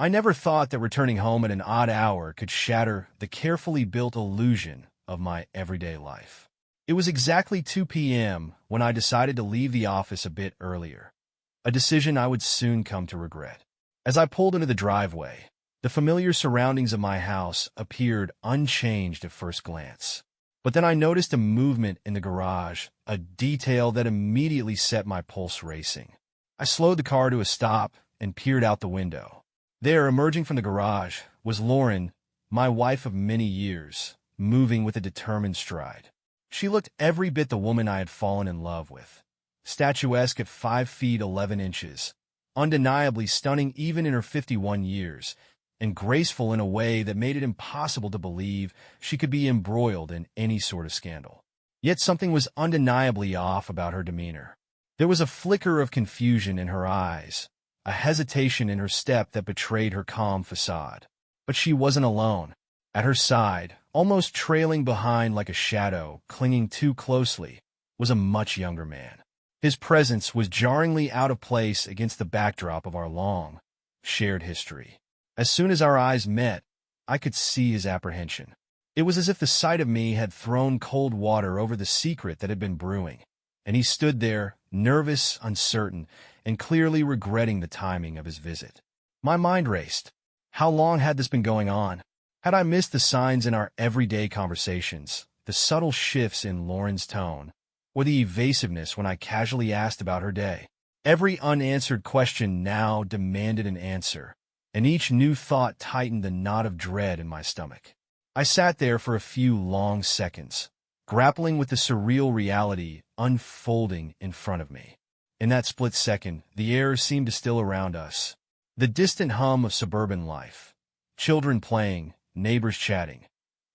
I never thought that returning home at an odd hour could shatter the carefully built illusion of my everyday life. It was exactly 2 p.m. when I decided to leave the office a bit earlier, a decision I would soon come to regret. As I pulled into the driveway, the familiar surroundings of my house appeared unchanged at first glance. But then I noticed a movement in the garage, a detail that immediately set my pulse racing. I slowed the car to a stop and peered out the window. There, emerging from the garage, was Lauren, my wife of many years, moving with a determined stride. She looked every bit the woman I had fallen in love with. Statuesque at 5 feet 11 inches, undeniably stunning even in her 51 years, and graceful in a way that made it impossible to believe she could be embroiled in any sort of scandal. Yet something was undeniably off about her demeanor. There was a flicker of confusion in her eyes, a hesitation in her step that betrayed her calm facade. But she wasn't alone. At her side, almost trailing behind like a shadow, clinging too closely, was a much younger man. His presence was jarringly out of place against the backdrop of our long, shared history. As soon as our eyes met, I could see his apprehension. It was as if the sight of me had thrown cold water over the secret that had been brewing, and he stood there, nervous, uncertain, and clearly regretting the timing of his visit. My mind raced. How long had this been going on? Had I missed the signs in our everyday conversations, the subtle shifts in Lauren's tone, or the evasiveness when I casually asked about her day? Every unanswered question now demanded an answer, and each new thought tightened the knot of dread in my stomach. I sat there for a few long seconds, grappling with the surreal reality unfolding in front of me. In that split second, the air seemed to still around us. The distant hum of suburban life, children playing, neighbors chatting,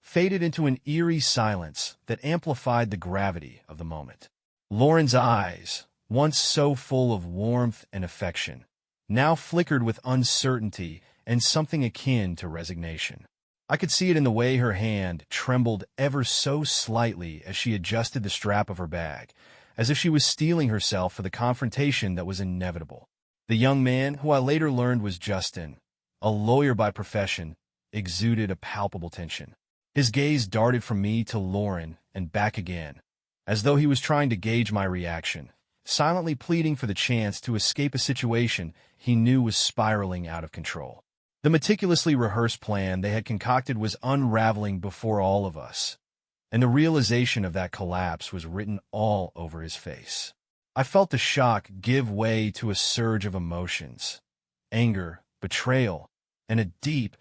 faded into an eerie silence that amplified the gravity of the moment. Lauren's eyes, once so full of warmth and affection, now flickered with uncertainty and something akin to resignation. I could see it in the way her hand trembled ever so slightly as she adjusted the strap of her bag, as if she was steeling herself for the confrontation that was inevitable. The young man, who I later learned was Justin, a lawyer by profession, exuded a palpable tension. His gaze darted from me to Lauren and back again, as though he was trying to gauge my reaction, silently pleading for the chance to escape a situation he knew was spiraling out of control. The meticulously rehearsed plan they had concocted was unraveling before all of us, and the realization of that collapse was written all over his face. I felt the shock give way to a surge of emotions, anger, betrayal, and a deep,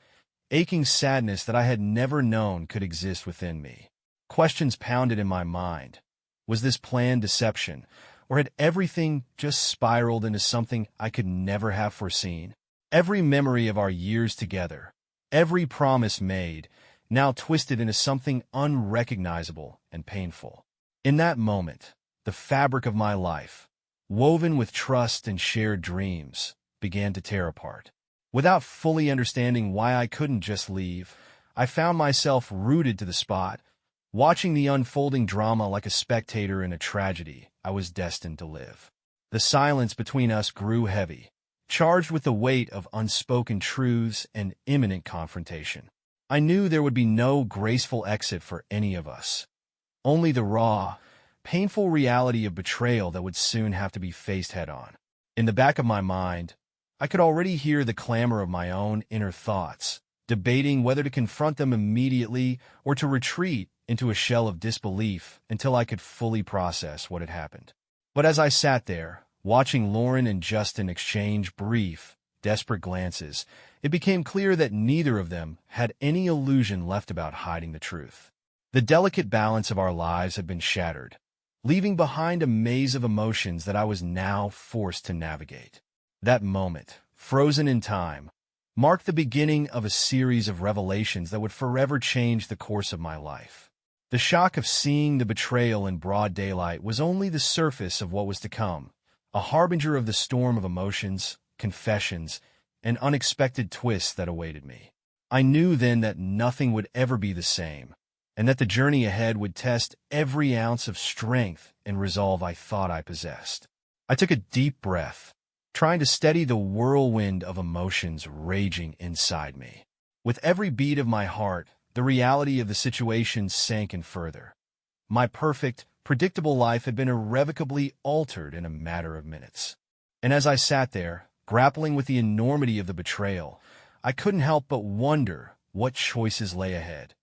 aching sadness that I had never known could exist within me. Questions pounded in my mind. Was this planned deception, or had everything just spiraled into something I could never have foreseen? Every memory of our years together, every promise made, now twisted into something unrecognizable and painful. In that moment, the fabric of my life, woven with trust and shared dreams, began to tear apart. Without fully understanding why I couldn't just leave, I found myself rooted to the spot, watching the unfolding drama like a spectator in a tragedy I was destined to live. The silence between us grew heavy, charged with the weight of unspoken truths and imminent confrontation. I knew there would be no graceful exit for any of us, only the raw, painful reality of betrayal that would soon have to be faced head-on. In the back of my mind, I could already hear the clamor of my own inner thoughts, debating whether to confront them immediately or to retreat into a shell of disbelief until I could fully process what had happened. But as I sat there, watching Lauren and Justin exchange brief, desperate glances, it became clear that neither of them had any illusion left about hiding the truth. The delicate balance of our lives had been shattered, leaving behind a maze of emotions that I was now forced to navigate. That moment, frozen in time, marked the beginning of a series of revelations that would forever change the course of my life. The shock of seeing the betrayal in broad daylight was only the surface of what was to come, a harbinger of the storm of emotions, confessions, and unexpected twists that awaited me. I knew then that nothing would ever be the same, and that the journey ahead would test every ounce of strength and resolve I thought I possessed. I took a deep breath, trying to steady the whirlwind of emotions raging inside me. With every beat of my heart, the reality of the situation sank in further. My perfect, predictable life had been irrevocably altered in a matter of minutes. And as I sat there, grappling with the enormity of the betrayal, I couldn't help but wonder what choices lay ahead,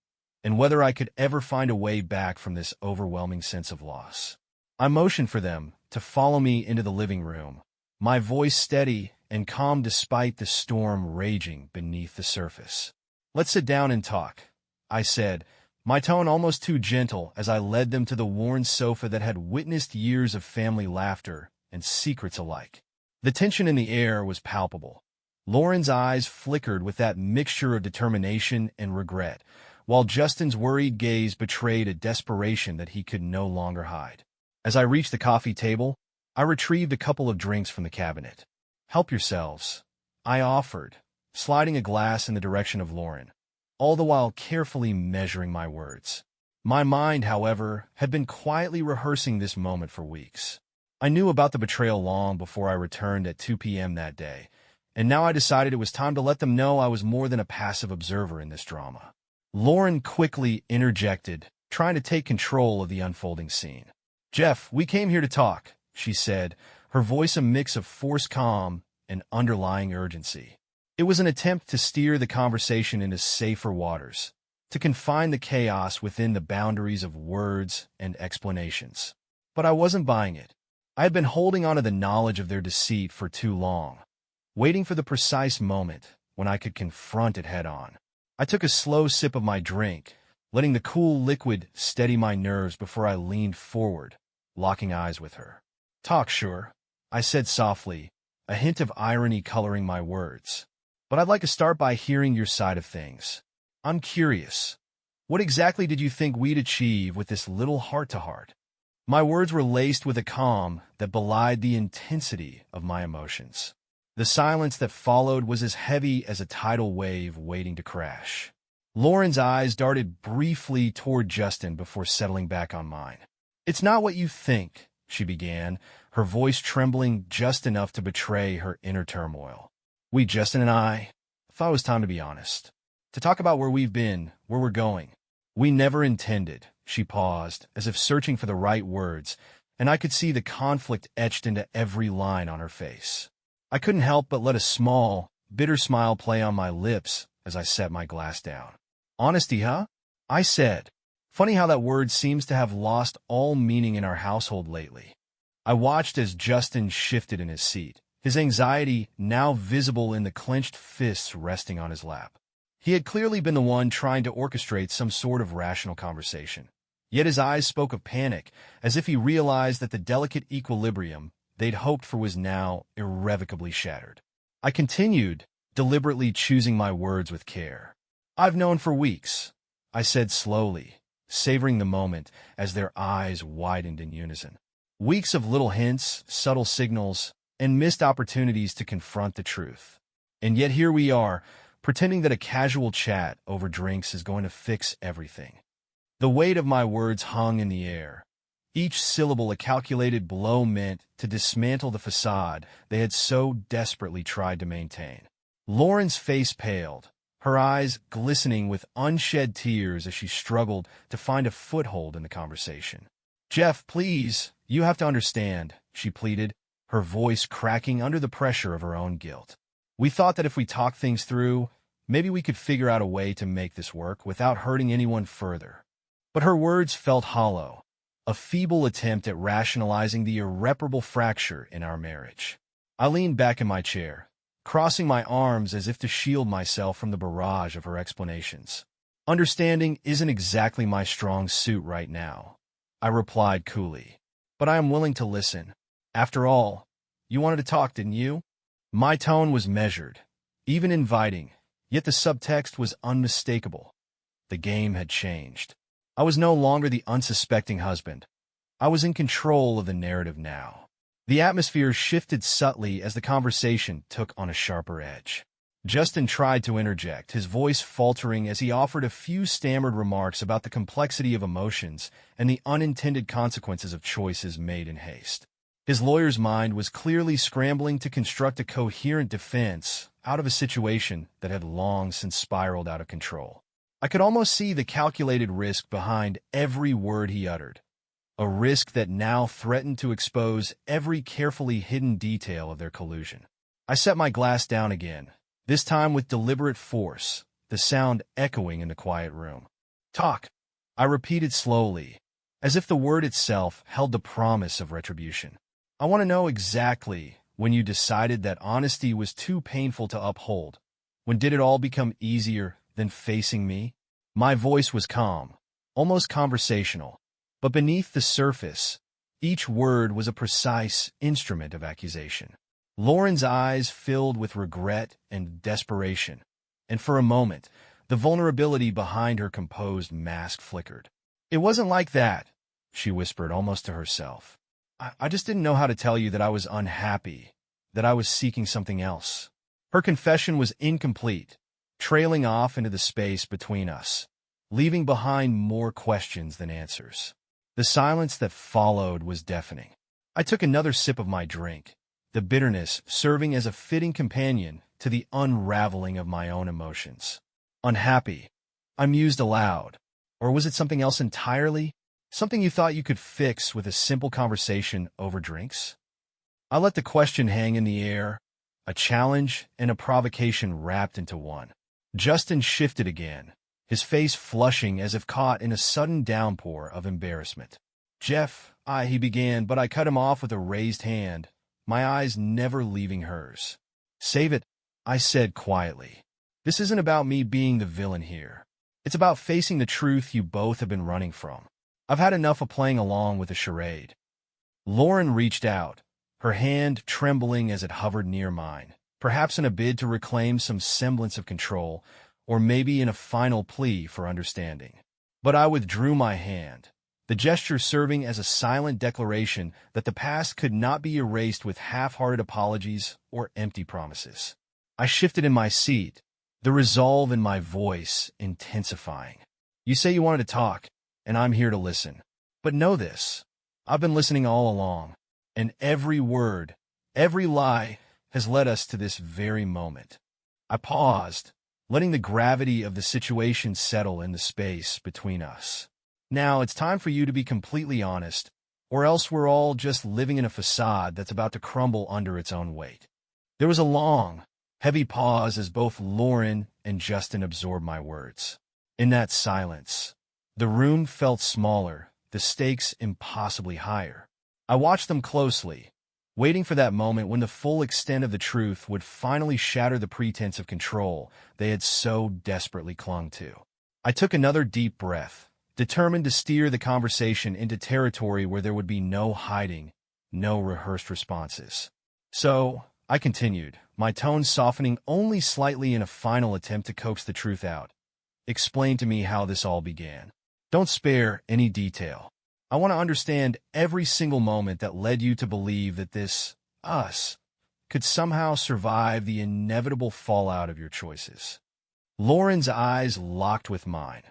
and whether I could ever find a way back from this overwhelming sense of loss. I motioned for them to follow me into the living room, my voice steady and calm despite the storm raging beneath the surface. "Let's sit down and talk," I said, my tone almost too gentle as I led them to the worn sofa that had witnessed years of family laughter and secrets alike. The tension in the air was palpable. Lauren's eyes flickered with that mixture of determination and regret, while Justin's worried gaze betrayed a desperation that he could no longer hide. As I reached the coffee table, I retrieved a couple of drinks from the cabinet. "Help yourselves," I offered, sliding a glass in the direction of Lauren, all the while carefully measuring my words. My mind, however, had been quietly rehearsing this moment for weeks. I knew about the betrayal long before I returned at 2 p.m. that day, and now I decided it was time to let them know I was more than a passive observer in this drama. Lauren quickly interjected, trying to take control of the unfolding scene. "Jeff, we came here to talk," she said, her voice a mix of forced calm and underlying urgency. It was an attempt to steer the conversation into safer waters, to confine the chaos within the boundaries of words and explanations. But I wasn't buying it. I had been holding on to the knowledge of their deceit for too long, waiting for the precise moment when I could confront it head-on. I took a slow sip of my drink, letting the cool liquid steady my nerves before I leaned forward, locking eyes with her. "Talk, sure," I said softly, a hint of irony coloring my words. "But I'd like to start by hearing your side of things. I'm curious. What exactly did you think we'd achieve with this little heart-to-heart?" My words were laced with a calm that belied the intensity of my emotions. The silence that followed was as heavy as a tidal wave waiting to crash. Lauren's eyes darted briefly toward Justin before settling back on mine. "It's not what you think," she began, her voice trembling just enough to betray her inner turmoil. Justin and I, thought it was time to be honest. To talk about where we've been, where we're going. We never intended," she paused, as if searching for the right words, and I could see the conflict etched into every line on her face. I couldn't help but let a small, bitter smile play on my lips as I set my glass down. "Honesty, huh?" I said. Funny how that word seems to have lost all meaning in our household lately. I watched as Justin shifted in his seat, his anxiety now visible in the clenched fists resting on his lap. He had clearly been the one trying to orchestrate some sort of rational conversation. Yet his eyes spoke of panic, as if he realized that the delicate equilibrium they'd hoped for was now irrevocably shattered. I continued, deliberately choosing my words with care. "I've known for weeks," I said slowly, savoring the moment as their eyes widened in unison. Weeks of little hints, subtle signals, and missed opportunities to confront the truth. And yet here we are, pretending that a casual chat over drinks is going to fix everything. The weight of my words hung in the air, each syllable a calculated blow meant to dismantle the facade they had so desperately tried to maintain. Lauren's face paled, her eyes glistening with unshed tears as she struggled to find a foothold in the conversation. "Jeff, please, you have to understand," she pleaded, her voice cracking under the pressure of her own guilt. "We thought that if we talked things through, maybe we could figure out a way to make this work without hurting anyone further." But her words felt hollow, a feeble attempt at rationalizing the irreparable fracture in our marriage. I leaned back in my chair, crossing my arms as if to shield myself from the barrage of her explanations. "Understanding isn't exactly my strong suit right now," I replied coolly, "but I am willing to listen. After all, you wanted to talk, didn't you?" My tone was measured, even inviting, yet the subtext was unmistakable. The game had changed. I was no longer the unsuspecting husband. I was in control of the narrative now. The atmosphere shifted subtly as the conversation took on a sharper edge. Justin tried to interject, his voice faltering as he offered a few stammered remarks about the complexity of emotions and the unintended consequences of choices made in haste. His lawyer's mind was clearly scrambling to construct a coherent defense out of a situation that had long since spiraled out of control. I could almost see the calculated risk behind every word he uttered, a risk that now threatened to expose every carefully hidden detail of their collusion. I set my glass down again, this time with deliberate force, the sound echoing in the quiet room. "Talk," I repeated slowly, as if the word itself held the promise of retribution. "I want to know exactly when you decided that honesty was too painful to uphold. When did it all become easier than facing me?" My voice was calm, almost conversational, but beneath the surface, each word was a precise instrument of accusation. Lauren's eyes filled with regret and desperation, and for a moment, the vulnerability behind her composed mask flickered. "It wasn't like that," she whispered almost to herself. I just didn't know how to tell you that I was unhappy, that I was seeking something else." Her confession was incomplete, trailing off into the space between us, leaving behind more questions than answers. The silence that followed was deafening. I took another sip of my drink, the bitterness serving as a fitting companion to the unraveling of my own emotions. "Unhappy," I mused aloud. Or was it something else entirely? Something you thought you could fix with a simple conversation over drinks? I let the question hang in the air, a challenge and a provocation wrapped into one. Justin shifted again, his face flushing as if caught in a sudden downpour of embarrassment. "Jeff," he began, but I cut him off with a raised hand, my eyes never leaving hers. "Save it," I said quietly. "This isn't about me being the villain here. It's about facing the truth you both have been running from. I've had enough of playing along with a charade." Lauren reached out, her hand trembling as it hovered near mine, perhaps in a bid to reclaim some semblance of control, or maybe in a final plea for understanding. But I withdrew my hand, the gesture serving as a silent declaration that the past could not be erased with half-hearted apologies or empty promises. I shifted in my seat, the resolve in my voice intensifying. "You say you wanted to talk, and I'm here to listen. But know this, I've been listening all along, and every word, every lie has led us to this very moment." I paused, letting the gravity of the situation settle in the space between us. "Now it's time for you to be completely honest, or else we're all just living in a facade that's about to crumble under its own weight." There was a long, heavy pause as both Lauren and Justin absorbed my words. In that silence, the room felt smaller, the stakes impossibly higher. I watched them closely, waiting for that moment when the full extent of the truth would finally shatter the pretense of control they had so desperately clung to. I took another deep breath, determined to steer the conversation into territory where there would be no hiding, no rehearsed responses. "So," I continued, my tone softening only slightly in a final attempt to coax the truth out, "explain to me how this all began. Don't spare any detail. I want to understand every single moment that led you to believe that this, us, could somehow survive the inevitable fallout of your choices." Lauren's eyes locked with mine,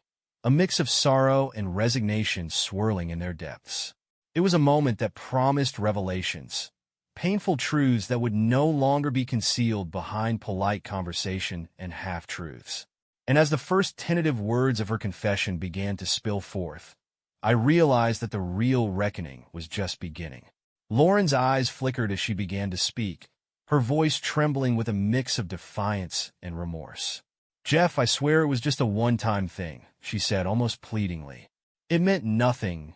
a mix of sorrow and resignation swirling in their depths. It was a moment that promised revelations, painful truths that would no longer be concealed behind polite conversation and half-truths. And as the first tentative words of her confession began to spill forth, I realized that the real reckoning was just beginning. Lauren's eyes flickered as she began to speak, her voice trembling with a mix of defiance and remorse. "Jeff, I swear it was just a one-time thing," she said almost pleadingly. "It meant nothing.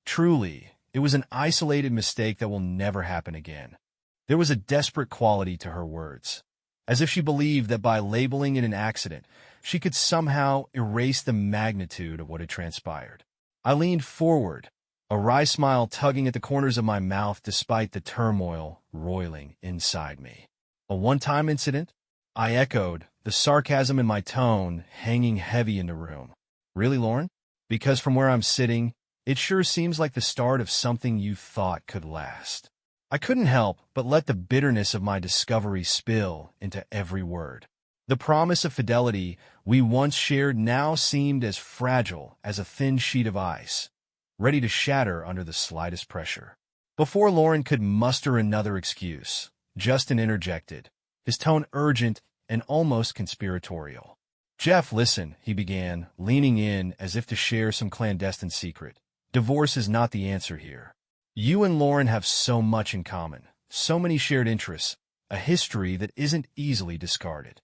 Truly, it was an isolated mistake that will never happen again." There was a desperate quality to her words, as if she believed that by labeling it an accident, she could somehow erase the magnitude of what had transpired. I leaned forward, a wry smile tugging at the corners of my mouth despite the turmoil roiling inside me. "A one-time incident?" I echoed, the sarcasm in my tone hanging heavy in the room. "Really, Lauren? Because from where I'm sitting, it sure seems like the start of something you thought could last." I couldn't help but let the bitterness of my discovery spill into every word. The promise of fidelity we once shared now seemed as fragile as a thin sheet of ice, ready to shatter under the slightest pressure. Before Lauren could muster another excuse, Justin interjected, his tone urgent and almost conspiratorial. "Jeff, listen," he began, leaning in as if to share some clandestine secret. "Divorce is not the answer here. You and Lauren have so much in common, so many shared interests, a history that isn't easily discarded."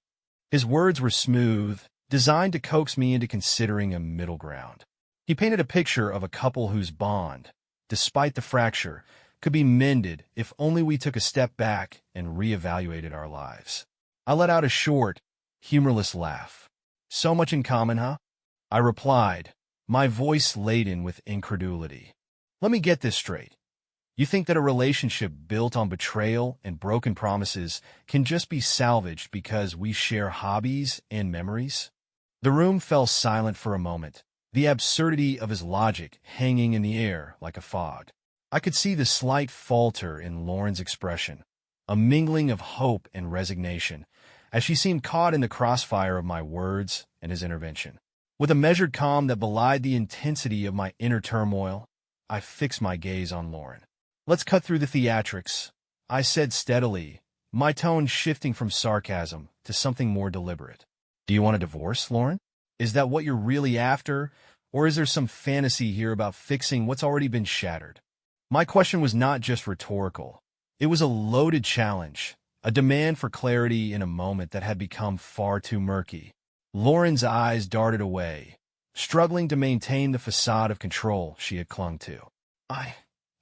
His words were smooth, designed to coax me into considering a middle ground. He painted a picture of a couple whose bond, despite the fracture, could be mended if only we took a step back and reevaluated our lives. I let out a short, humorless laugh. "So much in common, huh?" I replied, my voice laden with incredulity. "Let me get this straight. You think that a relationship built on betrayal and broken promises can just be salvaged because we share hobbies and memories?" The room fell silent for a moment, the absurdity of his logic hanging in the air like a fog. I could see the slight falter in Lauren's expression, a mingling of hope and resignation, as she seemed caught in the crossfire of my words and his intervention. With a measured calm that belied the intensity of my inner turmoil, I fixed my gaze on Lauren. "Let's cut through the theatrics," I said steadily, my tone shifting from sarcasm to something more deliberate. "Do you want a divorce, Lauren? Is that what you're really after, or is there some fantasy here about fixing what's already been shattered?" My question was not just rhetorical. It was a loaded challenge, a demand for clarity in a moment that had become far too murky. Lauren's eyes darted away, struggling to maintain the facade of control she had clung to. I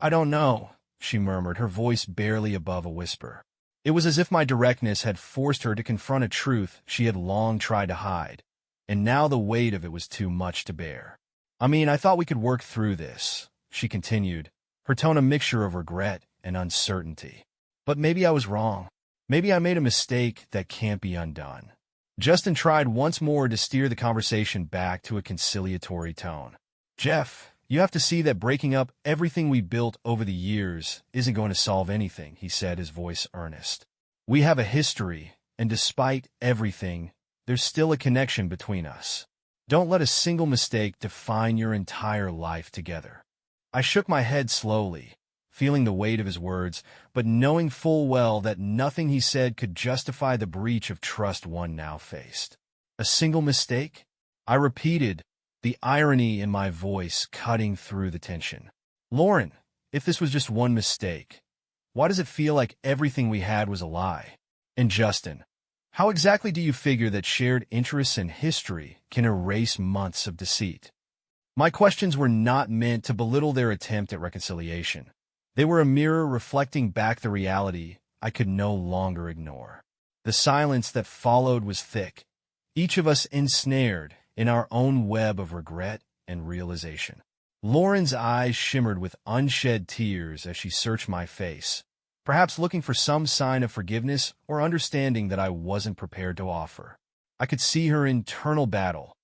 don't know," she murmured, her voice barely above a whisper. It was as if my directness had forced her to confront a truth she had long tried to hide, and now the weight of it was too much to bear. I thought we could work through this," she continued, her tone a mixture of regret and uncertainty. "But maybe I was wrong. Maybe I made a mistake that can't be undone." Justin tried once more to steer the conversation back to a conciliatory tone. "Jeff, you have to see that breaking up everything we built over the years isn't going to solve anything," he said, his voice earnest. "We have a history, and despite everything, there's still a connection between us. Don't let a single mistake define your entire life together." I shook my head slowly, feeling the weight of his words, but knowing full well that nothing he said could justify the breach of trust one now faced. "A single mistake?" I repeated, the irony in my voice cutting through the tension. "Lauren, if this was just one mistake, why does it feel like everything we had was a lie? And Justin, how exactly do you figure that shared interests and history can erase months of deceit?" My questions were not meant to belittle their attempt at reconciliation. They were a mirror reflecting back the reality I could no longer ignore. The silence that followed was thick, each of us ensnared in our own web of regret and realization. Lauren's eyes shimmered with unshed tears as she searched my face, perhaps looking for some sign of forgiveness or understanding that I wasn't prepared to offer. I could see her internal battle,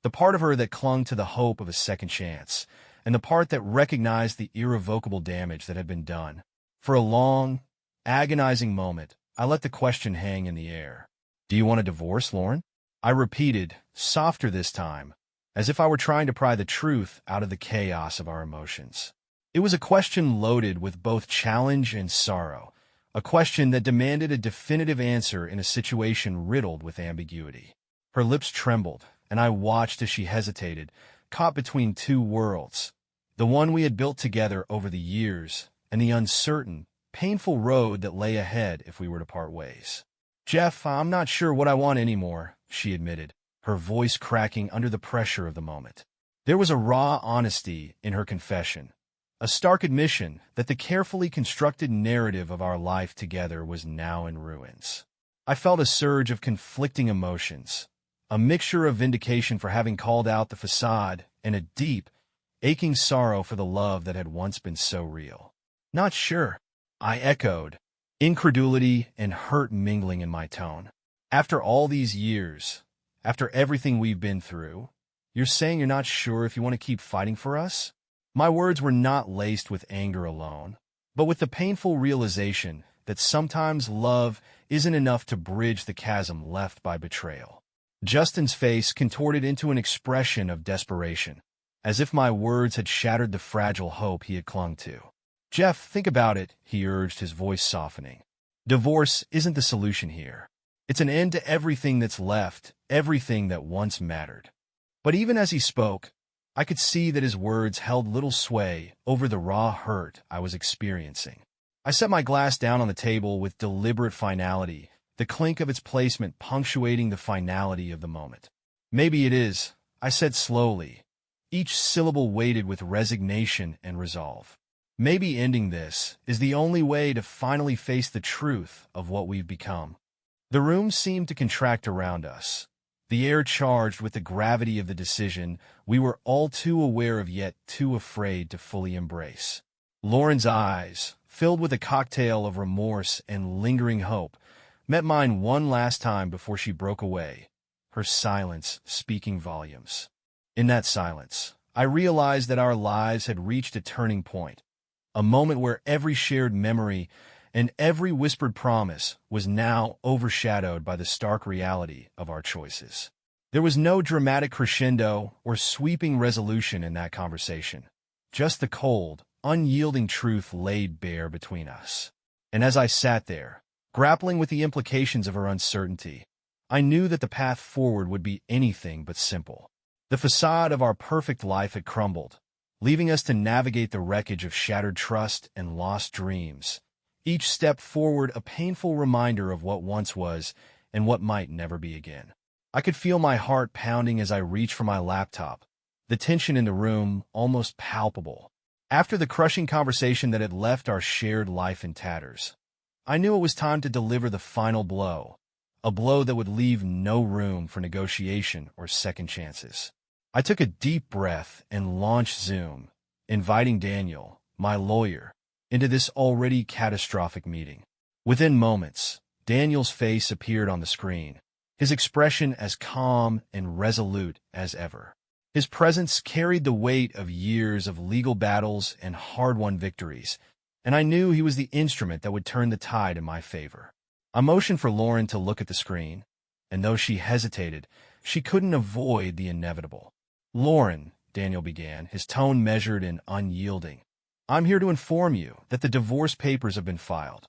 the part of her that clung to the hope of a second chance, and the part that recognized the irrevocable damage that had been done. For a long, agonizing moment, I let the question hang in the air. "Do you want a divorce, Lauren?" I repeated, softer this time, as if I were trying to pry the truth out of the chaos of our emotions. It was a question loaded with both challenge and sorrow, a question that demanded a definitive answer in a situation riddled with ambiguity. Her lips trembled, and I watched as she hesitated, caught between two worlds, the one we had built together over the years, and the uncertain, painful road that lay ahead if we were to part ways. "Jeff, I'm not sure what I want anymore," she admitted, her voice cracking under the pressure of the moment. There was a raw honesty in her confession, a stark admission that the carefully constructed narrative of our life together was now in ruins. I felt a surge of conflicting emotions, a mixture of vindication for having called out the facade and a deep, aching sorrow for the love that had once been so real. "Not sure," I echoed, incredulity and hurt mingling in my tone. "After all these years, after everything we've been through, you're saying you're not sure if you want to keep fighting for us?" My words were not laced with anger alone, but with the painful realization that sometimes love isn't enough to bridge the chasm left by betrayal. Justin's face contorted into an expression of desperation, as if my words had shattered the fragile hope he had clung to. Jeff, think about it, he urged, his voice softening. Divorce isn't the solution here. It's an end to everything that's left, everything that once mattered. But even as he spoke, I could see that his words held little sway over the raw hurt I was experiencing. I set my glass down on the table with deliberate finality, the clink of its placement punctuating the finality of the moment. Maybe it is, I said slowly, each syllable weighted with resignation and resolve. Maybe ending this is the only way to finally face the truth of what we've become. The room seemed to contract around us, the air charged with the gravity of the decision we were all too aware of yet too afraid to fully embrace. Lauren's eyes, filled with a cocktail of remorse and lingering hope, met mine one last time before she broke away, her silence speaking volumes. In that silence, I realized that our lives had reached a turning point, a moment where every shared memory and every whispered promise was now overshadowed by the stark reality of our choices. There was no dramatic crescendo or sweeping resolution in that conversation, just the cold, unyielding truth laid bare between us. And as I sat there, grappling with the implications of her uncertainty, I knew that the path forward would be anything but simple. The facade of our perfect life had crumbled, leaving us to navigate the wreckage of shattered trust and lost dreams, each step forward a painful reminder of what once was and what might never be again. I could feel my heart pounding as I reached for my laptop, the tension in the room almost palpable. After the crushing conversation that had left our shared life in tatters, I knew it was time to deliver the final blow, a blow that would leave no room for negotiation or second chances. I took a deep breath and launched Zoom, inviting Daniel, my lawyer, into this already catastrophic meeting. Within moments, Daniel's face appeared on the screen, his expression as calm and resolute as ever. His presence carried the weight of years of legal battles and hard-won victories, and I knew he was the instrument that would turn the tide in my favor. I motioned for Lauren to look at the screen, and though she hesitated, she couldn't avoid the inevitable. "Lauren," Daniel began, his tone measured and unyielding, "I'm here to inform you that the divorce papers have been filed."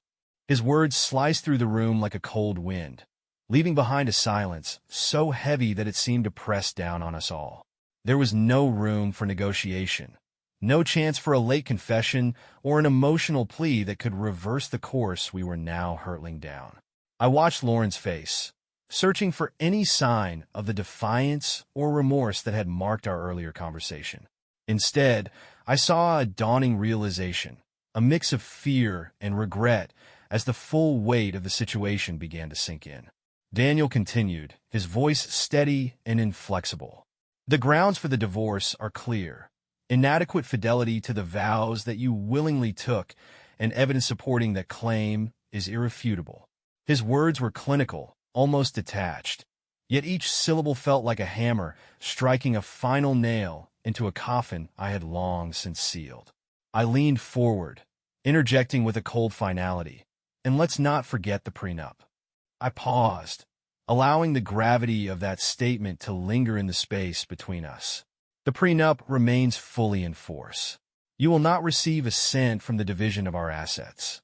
His words sliced through the room like a cold wind, leaving behind a silence so heavy that it seemed to press down on us all. There was no room for negotiation, no chance for a late confession or an emotional plea that could reverse the course we were now hurtling down. I watched Lauren's face, searching for any sign of the defiance or remorse that had marked our earlier conversation. Instead, I saw a dawning realization, a mix of fear and regret as the full weight of the situation began to sink in. Daniel continued, his voice steady and inflexible. "The grounds for the divorce are clear. Inadequate fidelity to the vows that you willingly took, and evidence supporting that claim is irrefutable." His words were clinical, almost detached, yet each syllable felt like a hammer striking a final nail into a coffin I had long since sealed. I leaned forward, interjecting with a cold finality, "And let's not forget the prenup." I paused, allowing the gravity of that statement to linger in the space between us. "The prenup remains fully in force. You will not receive a cent from the division of our assets."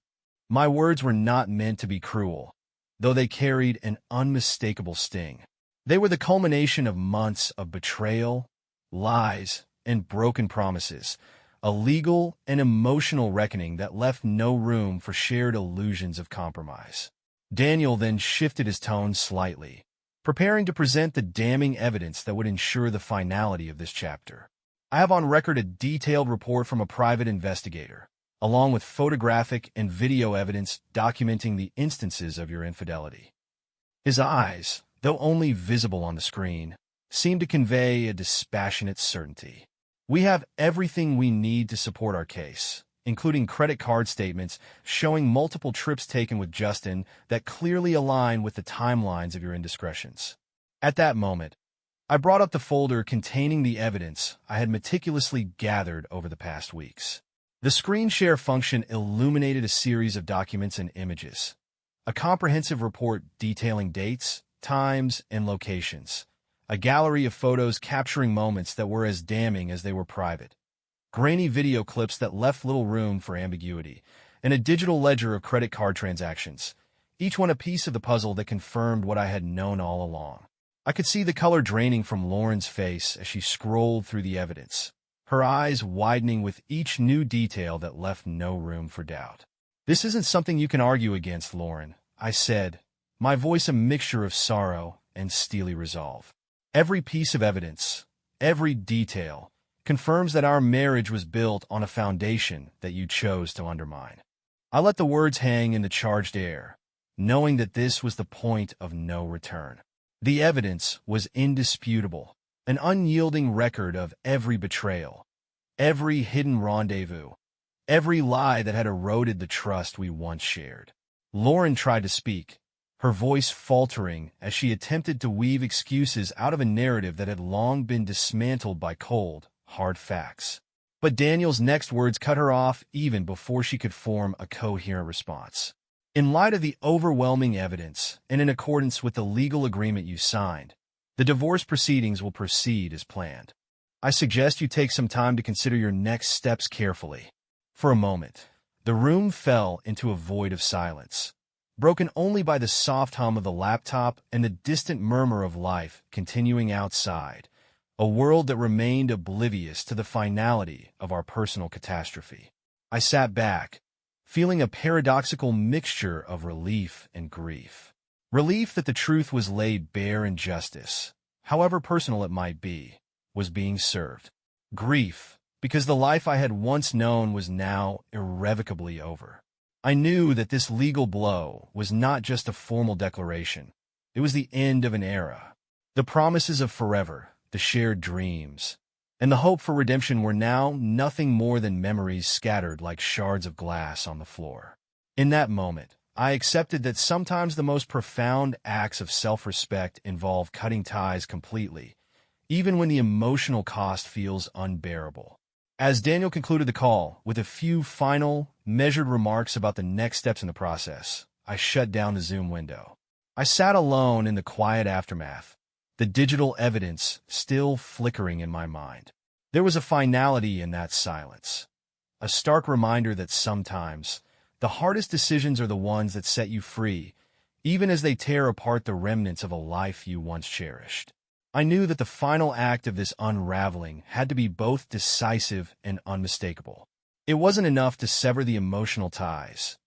My words were not meant to be cruel, though they carried an unmistakable sting. They were the culmination of months of betrayal, lies, and broken promises, a legal and emotional reckoning that left no room for shared illusions of compromise. Daniel then shifted his tone slightly, preparing to present the damning evidence that would ensure the finality of this chapter. "I have on record a detailed report from a private investigator, along with photographic and video evidence documenting the instances of your infidelity." His eyes, though only visible on the screen, seemed to convey a dispassionate certainty. "We have everything we need to support our case, including credit card statements showing multiple trips taken with Justin that clearly align with the timelines of your indiscretions." At that moment, I brought up the folder containing the evidence I had meticulously gathered over the past weeks. The screen share function illuminated a series of documents and images, a comprehensive report detailing dates, times, and locations, a gallery of photos capturing moments that were as damning as they were private, grainy video clips that left little room for ambiguity, and a digital ledger of credit card transactions, each one a piece of the puzzle that confirmed what I had known all along. I could see the color draining from Lauren's face as she scrolled through the evidence, her eyes widening with each new detail that left no room for doubt. "This isn't something you can argue against, Lauren," I said, my voice a mixture of sorrow and steely resolve. "Every piece of evidence, every detail, confirms that our marriage was built on a foundation that you chose to undermine." I let the words hang in the charged air, knowing that this was the point of no return. The evidence was indisputable, an unyielding record of every betrayal, every hidden rendezvous, every lie that had eroded the trust we once shared. Lauren tried to speak, her voice faltering as she attempted to weave excuses out of a narrative that had long been dismantled by cold, hard facts. But Daniel's next words cut her off even before she could form a coherent response. "In light of the overwhelming evidence, and in accordance with the legal agreement you signed, the divorce proceedings will proceed as planned. I suggest you take some time to consider your next steps carefully." For a moment, the room fell into a void of silence, broken only by the soft hum of the laptop and the distant murmur of life continuing outside, a world that remained oblivious to the finality of our personal catastrophe. I sat back, feeling a paradoxical mixture of relief and grief. Relief that the truth was laid bare and justice, however personal it might be, was being served. Grief, because the life I had once known was now irrevocably over. I knew that this legal blow was not just a formal declaration. It was the end of an era. The promises of forever, the shared dreams, and the hope for redemption were now nothing more than memories scattered like shards of glass on the floor. In that moment, I accepted that sometimes the most profound acts of self-respect involve cutting ties completely, even when the emotional cost feels unbearable. As Daniel concluded the call with a few final, measured remarks about the next steps in the process, I shut down the Zoom window. I sat alone in the quiet aftermath, the digital evidence still flickering in my mind. There was a finality in that silence, a stark reminder that sometimes the hardest decisions are the ones that set you free, even as they tear apart the remnants of a life you once cherished. I knew that the final act of this unraveling had to be both decisive and unmistakable. It wasn't enough to sever the emotional ties.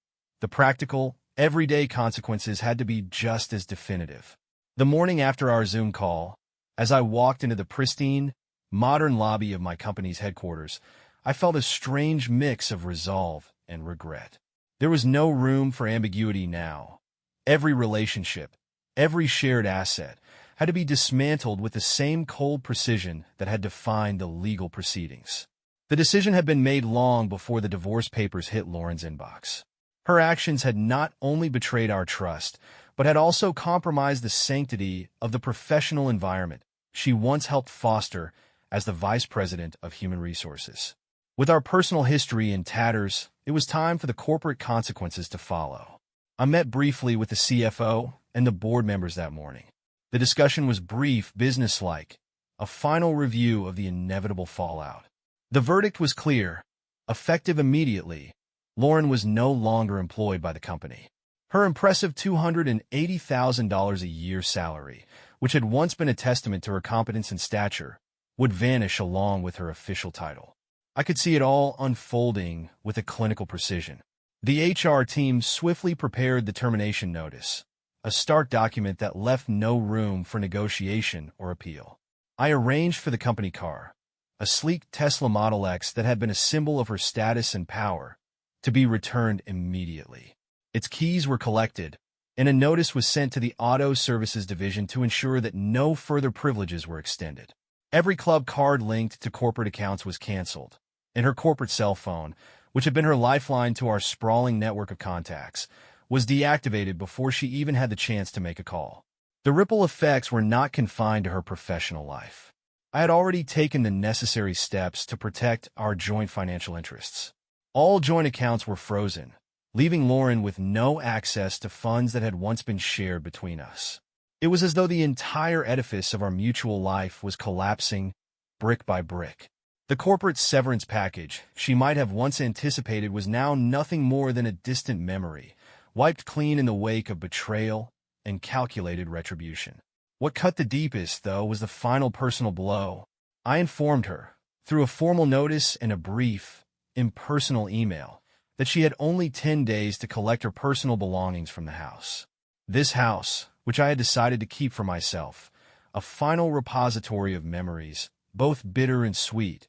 The practical, everyday consequences had to be just as definitive. The morning after our Zoom call, as I walked into the pristine, modern lobby of my company's headquarters, I felt a strange mix of resolve and regret. There was no room for ambiguity now. Every relationship, every shared asset, had to be dismantled with the same cold precision that had defined the legal proceedings. The decision had been made long before the divorce papers hit Lauren's inbox. Her actions had not only betrayed our trust, but had also compromised the sanctity of the professional environment she once helped foster as the Vice President of Human Resources. With our personal history in tatters, it was time for the corporate consequences to follow. I met briefly with the CFO and the board members that morning. The discussion was brief, businesslike, a final review of the inevitable fallout. The verdict was clear. Effective immediately, Lauren was no longer employed by the company. Her impressive $280,000 a year salary, which had once been a testament to her competence and stature, would vanish along with her official title. I could see it all unfolding with a clinical precision. The HR team swiftly prepared the termination notice, a stark document that left no room for negotiation or appeal. I arranged for the company car, a sleek Tesla Model X that had been a symbol of her status and power, to be returned immediately. Its keys were collected, and a notice was sent to the Auto Services Division to ensure that no further privileges were extended. Every club card linked to corporate accounts was canceled, and her corporate cell phone, which had been her lifeline to our sprawling network of contacts, was deactivated before she even had the chance to make a call. The ripple effects were not confined to her professional life. I had already taken the necessary steps to protect our joint financial interests. All joint accounts were frozen, leaving Lauren with no access to funds that had once been shared between us. It was as though the entire edifice of our mutual life was collapsing brick by brick. The corporate severance package she might have once anticipated was now nothing more than a distant memory, wiped clean in the wake of betrayal and calculated retribution. What cut the deepest, though, was the final personal blow. I informed her, through a formal notice and a brief, impersonal email, that she had only 10 days to collect her personal belongings from the house. This house, which I had decided to keep for myself, a final repository of memories, both bitter and sweet,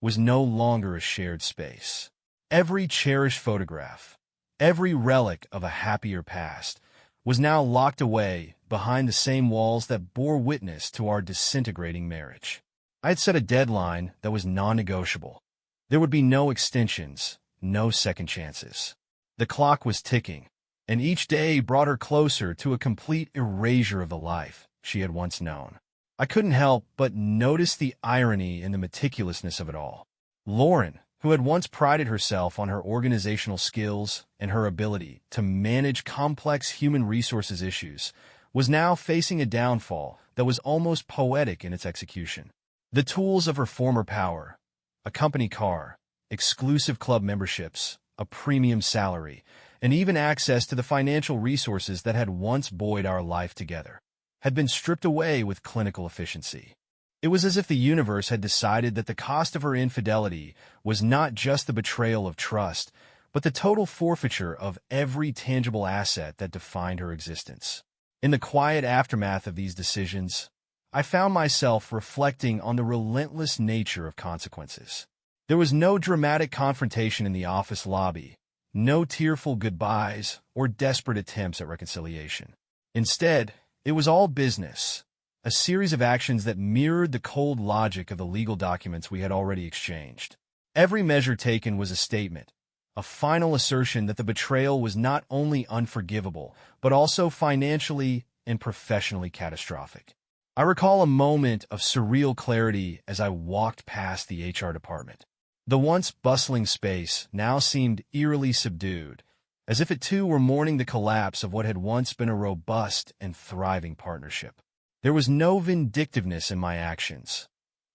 was no longer a shared space. Every cherished photograph, every relic of a happier past, was now locked away behind the same walls that bore witness to our disintegrating marriage. I had set a deadline that was non-negotiable. There would be no extensions, no second chances. The clock was ticking, and each day brought her closer to a complete erasure of the life she had once known. I couldn't help but notice the irony in the meticulousness of it all. Lauren, who had once prided herself on her organizational skills and her ability to manage complex human resources issues, was now facing a downfall that was almost poetic in its execution. The tools of her former power, a company car, exclusive club memberships, a premium salary, and even access to the financial resources that had once buoyed our life together, had been stripped away with clinical efficiency. It was as if the universe had decided that the cost of her infidelity was not just the betrayal of trust, but the total forfeiture of every tangible asset that defined her existence. In the quiet aftermath of these decisions, I found myself reflecting on the relentless nature of consequences. There was no dramatic confrontation in the office lobby, no tearful goodbyes or desperate attempts at reconciliation. Instead, it was all business, a series of actions that mirrored the cold logic of the legal documents we had already exchanged. Every measure taken was a statement, a final assertion that the betrayal was not only unforgivable, but also financially and professionally catastrophic. I recall a moment of surreal clarity as I walked past the HR department. The once bustling space now seemed eerily subdued, as if it too were mourning the collapse of what had once been a robust and thriving partnership. There was no vindictiveness in my actions,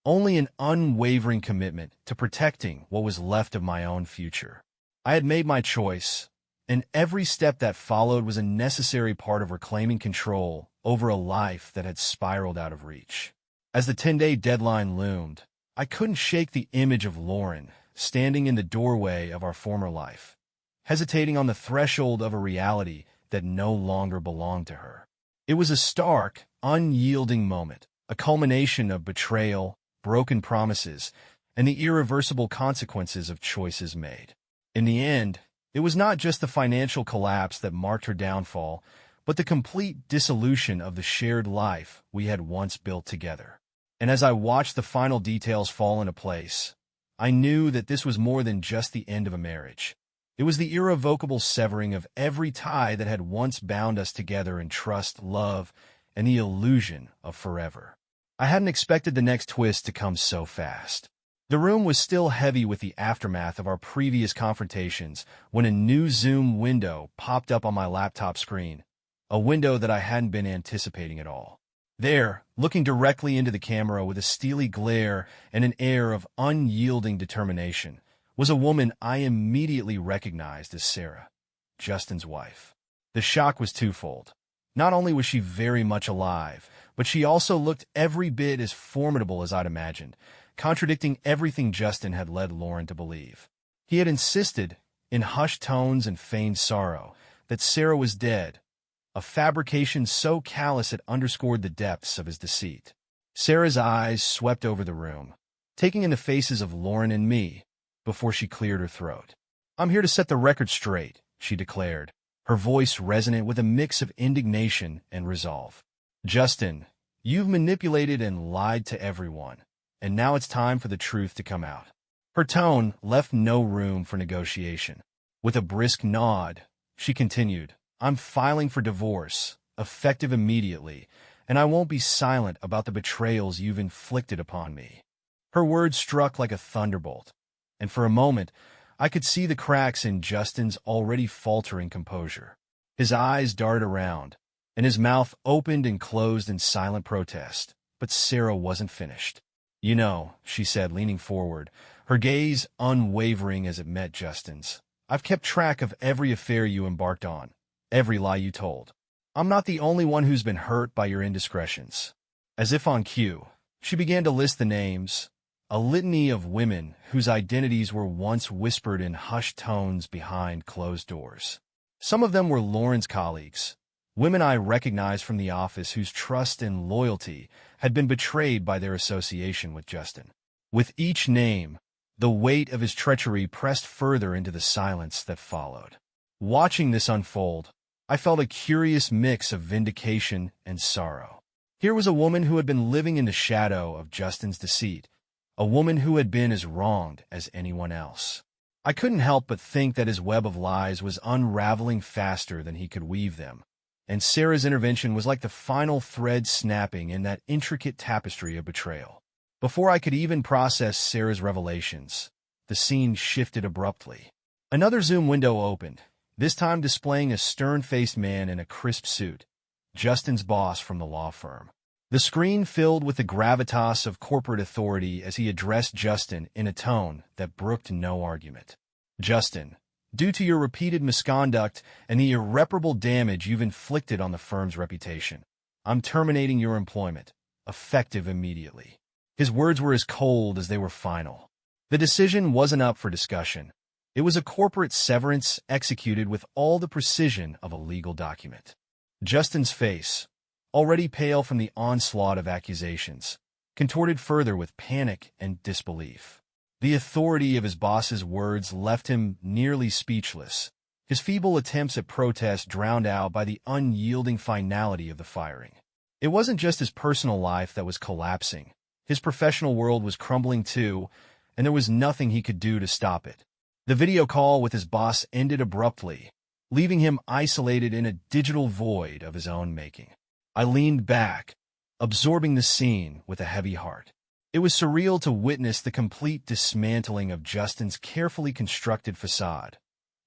only an unwavering commitment to protecting what was left of my own future. I had made my choice, and every step that followed was a necessary part of reclaiming control over a life that had spiraled out of reach. As the 10-day deadline loomed, I couldn't shake the image of Lauren standing in the doorway of our former life, hesitating on the threshold of a reality that no longer belonged to her. It was a stark, unyielding moment, a culmination of betrayal, broken promises, and the irreversible consequences of choices made. In the end, it was not just the financial collapse that marked her downfall, but the complete dissolution of the shared life we had once built together. And as I watched the final details fall into place, I knew that this was more than just the end of a marriage. It was the irrevocable severing of every tie that had once bound us together in trust, love, and the illusion of forever. I hadn't expected the next twist to come so fast. The room was still heavy with the aftermath of our previous confrontations when a new Zoom window popped up on my laptop screen, a window that I hadn't been anticipating at all. There, looking directly into the camera with a steely glare and an air of unyielding determination, was a woman I immediately recognized as Sarah, Justin's wife. The shock was twofold. Not only was she very much alive, but she also looked every bit as formidable as I'd imagined, contradicting everything Justin had led Lauren to believe. He had insisted, in hushed tones and feigned sorrow, that Sarah was dead, a fabrication so callous it underscored the depths of his deceit. Sarah's eyes swept over the room, taking in the faces of Lauren and me, before she cleared her throat. "I'm here to set the record straight," she declared, her voice resonant with a mix of indignation and resolve. "Justin, you've manipulated and lied to everyone, and now it's time for the truth to come out." Her tone left no room for negotiation. With a brisk nod, she continued, "I'm filing for divorce, effective immediately, and I won't be silent about the betrayals you've inflicted upon me." Her words struck like a thunderbolt, and for a moment, I could see the cracks in Justin's already faltering composure. His eyes darted around, and his mouth opened and closed in silent protest, but Sarah wasn't finished. You know, she said, leaning forward, her gaze unwavering as it met Justin's. I've kept track of every affair you embarked on, every lie you told. I'm not the only one who's been hurt by your indiscretions. As if on cue, she began to list the names, a litany of women whose identities were once whispered in hushed tones behind closed doors. Some of them were Lauren's colleagues, women I recognized from the office whose trust and loyalty had been betrayed by their association with Justin. With each name, the weight of his treachery pressed further into the silence that followed. Watching this unfold, I felt a curious mix of vindication and sorrow. Here was a woman who had been living in the shadow of Justin's deceit, a woman who had been as wronged as anyone else. I couldn't help but think that his web of lies was unraveling faster than he could weave them, and Sarah's intervention was like the final thread snapping in that intricate tapestry of betrayal. Before I could even process Sarah's revelations, the scene shifted abruptly. Another Zoom window opened, this time displaying a stern-faced man in a crisp suit, Justin's boss from the law firm. The screen filled with the gravitas of corporate authority as he addressed Justin in a tone that brooked no argument. Justin, due to your repeated misconduct and the irreparable damage you've inflicted on the firm's reputation, I'm terminating your employment, effective immediately. His words were as cold as they were final. The decision wasn't up for discussion. It was a corporate severance executed with all the precision of a legal document. Justin's face, already pale from the onslaught of accusations, contorted further with panic and disbelief. The authority of his boss's words left him nearly speechless, his feeble attempts at protest drowned out by the unyielding finality of the firing. It wasn't just his personal life that was collapsing. His professional world was crumbling too, and there was nothing he could do to stop it. The video call with his boss ended abruptly, leaving him isolated in a digital void of his own making. I leaned back, absorbing the scene with a heavy heart. It was surreal to witness the complete dismantling of Justin's carefully constructed facade,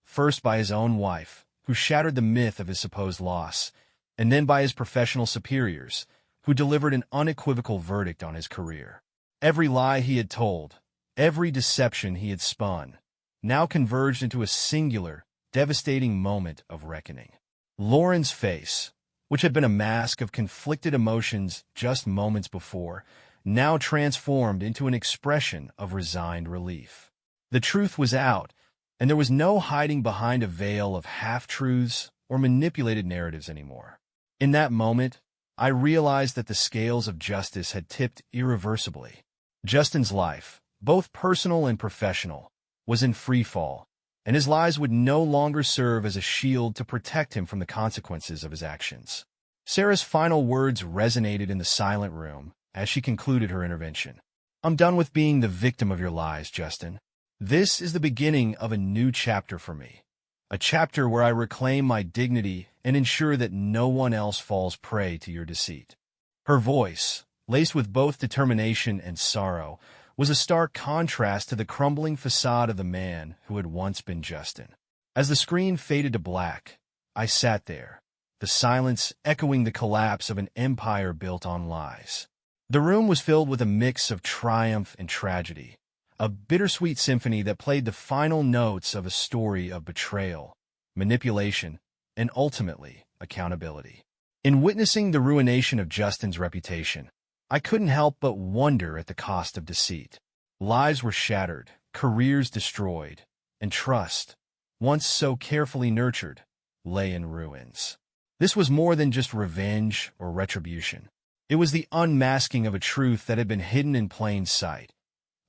first by his own wife, who shattered the myth of his supposed loss, and then by his professional superiors, who delivered an unequivocal verdict on his career. Every lie he had told, every deception he had spun, now converged into a singular, devastating moment of reckoning. Lauren's face, which had been a mask of conflicted emotions just moments before, now transformed into an expression of resigned relief. The truth was out, and there was no hiding behind a veil of half-truths or manipulated narratives anymore. In that moment, I realized that the scales of justice had tipped irreversibly. Justin's life, both personal and professional, was in free fall, and his lies would no longer serve as a shield to protect him from the consequences of his actions. Sarah's final words resonated in the silent room as she concluded her intervention. I'm done with being the victim of your lies, Justin. This is the beginning of a new chapter for me. A chapter where I reclaim my dignity and ensure that no one else falls prey to your deceit. Her voice, laced with both determination and sorrow, was a stark contrast to the crumbling facade of the man who had once been Justin. As the screen faded to black, I sat there, the silence echoing the collapse of an empire built on lies. The room was filled with a mix of triumph and tragedy, a bittersweet symphony that played the final notes of a story of betrayal, manipulation, and ultimately, accountability. In witnessing the ruination of Justin's reputation, I couldn't help but wonder at the cost of deceit. Lives were shattered, careers destroyed, and trust, once so carefully nurtured, lay in ruins. This was more than just revenge or retribution. It was the unmasking of a truth that had been hidden in plain sight,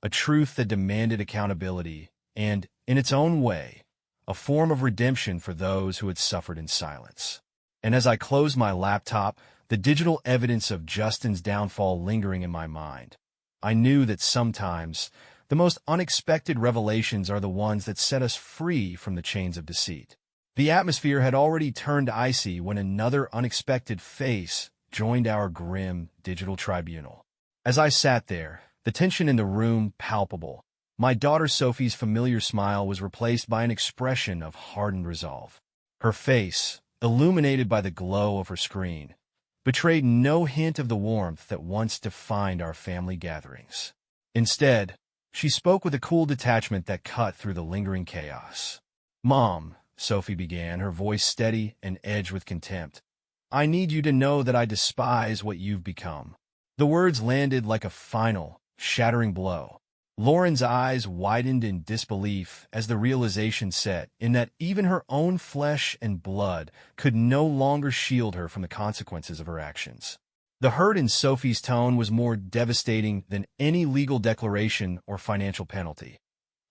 a truth that demanded accountability and, in its own way, a form of redemption for those who had suffered in silence. And as I closed my laptop, the digital evidence of Justin's downfall lingering in my mind, I knew that sometimes the most unexpected revelations are the ones that set us free from the chains of deceit. The atmosphere had already turned icy when another unexpected face joined our grim digital tribunal. As I sat there, the tension in the room palpable, my daughter Sophie's familiar smile was replaced by an expression of hardened resolve. Her face, illuminated by the glow of her screen, betrayed no hint of the warmth that once defined our family gatherings. Instead, she spoke with a cool detachment that cut through the lingering chaos. "Mom," Sophie began, her voice steady and edged with contempt, "I need you to know that I despise what you've become." The words landed like a final, shattering blow. Lauren's eyes widened in disbelief as the realization set in that even her own flesh and blood could no longer shield her from the consequences of her actions. The hurt in Sophie's tone was more devastating than any legal declaration or financial penalty.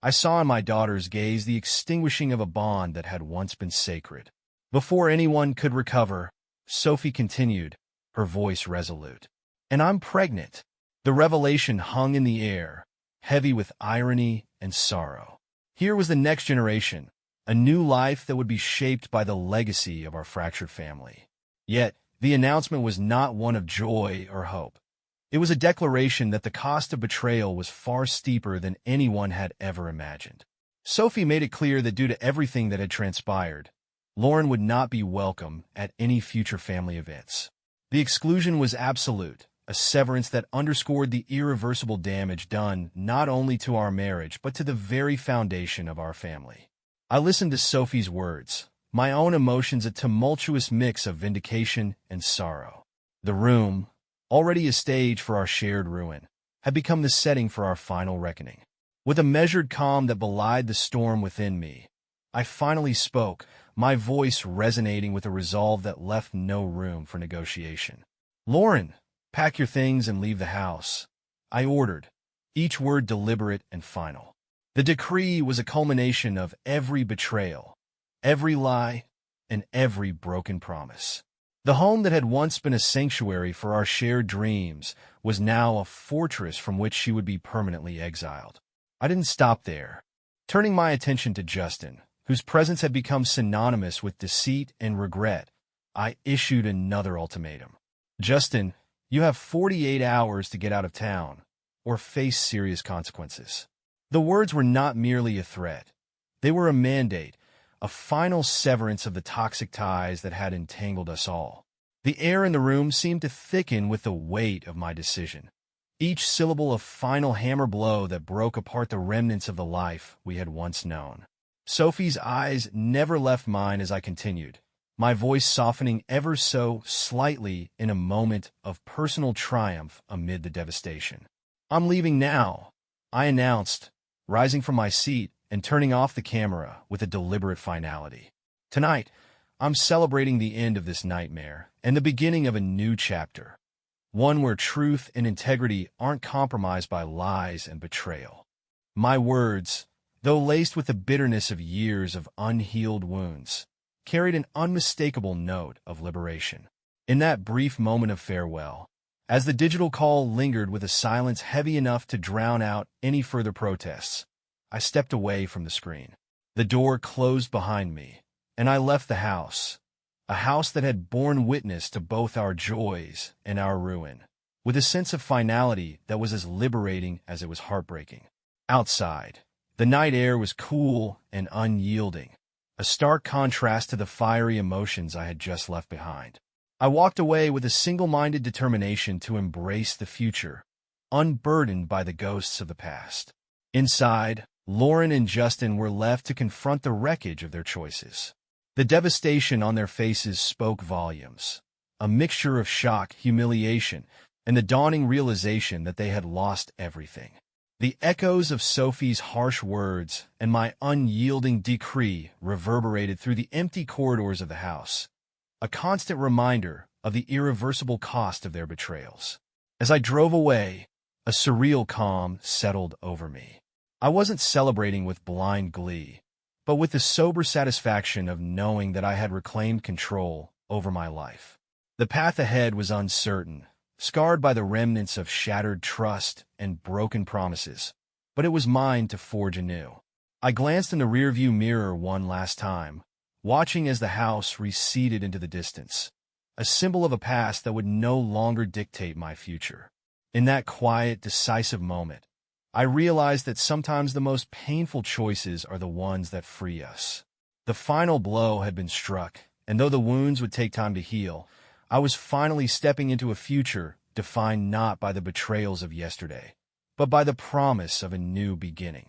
I saw in my daughter's gaze the extinguishing of a bond that had once been sacred. Before anyone could recover, Sophie continued, her voice resolute. "And I'm pregnant." The revelation hung in the air, heavy with irony and sorrow. Here was the next generation, a new life that would be shaped by the legacy of our fractured family. Yet, the announcement was not one of joy or hope. It was a declaration that the cost of betrayal was far steeper than anyone had ever imagined. Sophie made it clear that due to everything that had transpired, Lauren would not be welcome at any future family events. The exclusion was absolute, a severance that underscored the irreversible damage done not only to our marriage but to the very foundation of our family. I listened to Sophie's words, my own emotions a tumultuous mix of vindication and sorrow. The room, already a stage for our shared ruin, had become the setting for our final reckoning. With a measured calm that belied the storm within me, I finally spoke, my voice resonating with a resolve that left no room for negotiation. "Lauren, pack your things and leave the house," I ordered, each word deliberate and final. The decree was a culmination of every betrayal, every lie, and every broken promise. The home that had once been a sanctuary for our shared dreams was now a fortress from which she would be permanently exiled. I didn't stop there. Turning my attention to Justin, whose presence had become synonymous with deceit and regret, I issued another ultimatum. "Justin, you have 48 hours to get out of town, or face serious consequences." The words were not merely a threat. They were a mandate, a final severance of the toxic ties that had entangled us all. The air in the room seemed to thicken with the weight of my decision, each syllable a final hammer blow that broke apart the remnants of the life we had once known. Sophie's eyes never left mine as I continued, my voice softening ever so slightly in a moment of personal triumph amid the devastation. "I'm leaving now," I announced, rising from my seat and turning off the camera with a deliberate finality. "Tonight, I'm celebrating the end of this nightmare and the beginning of a new chapter, one where truth and integrity aren't compromised by lies and betrayal." My words, though laced with the bitterness of years of unhealed wounds, carried an unmistakable note of liberation. In that brief moment of farewell, as the digital call lingered with a silence heavy enough to drown out any further protests, I stepped away from the screen. The door closed behind me, and I left the house, a house that had borne witness to both our joys and our ruin, with a sense of finality that was as liberating as it was heartbreaking. Outside, the night air was cool and unyielding, a stark contrast to the fiery emotions I had just left behind. I walked away with a single-minded determination to embrace the future, unburdened by the ghosts of the past. Inside, Lauren and Justin were left to confront the wreckage of their choices. The devastation on their faces spoke volumes, a mixture of shock, humiliation, and the dawning realization that they had lost everything. The echoes of Sophie's harsh words and my unyielding decree reverberated through the empty corridors of the house, a constant reminder of the irreversible cost of their betrayals. As I drove away, a surreal calm settled over me. I wasn't celebrating with blind glee, but with the sober satisfaction of knowing that I had reclaimed control over my life. The path ahead was uncertain, scarred by the remnants of shattered trust and broken promises, but it was mine to forge anew. I glanced in the rearview mirror one last time, watching as the house receded into the distance, a symbol of a past that would no longer dictate my future. In that quiet, decisive moment, I realized that sometimes the most painful choices are the ones that free us. The final blow had been struck, and though the wounds would take time to heal, I was finally stepping into a future defined not by the betrayals of yesterday, but by the promise of a new beginning.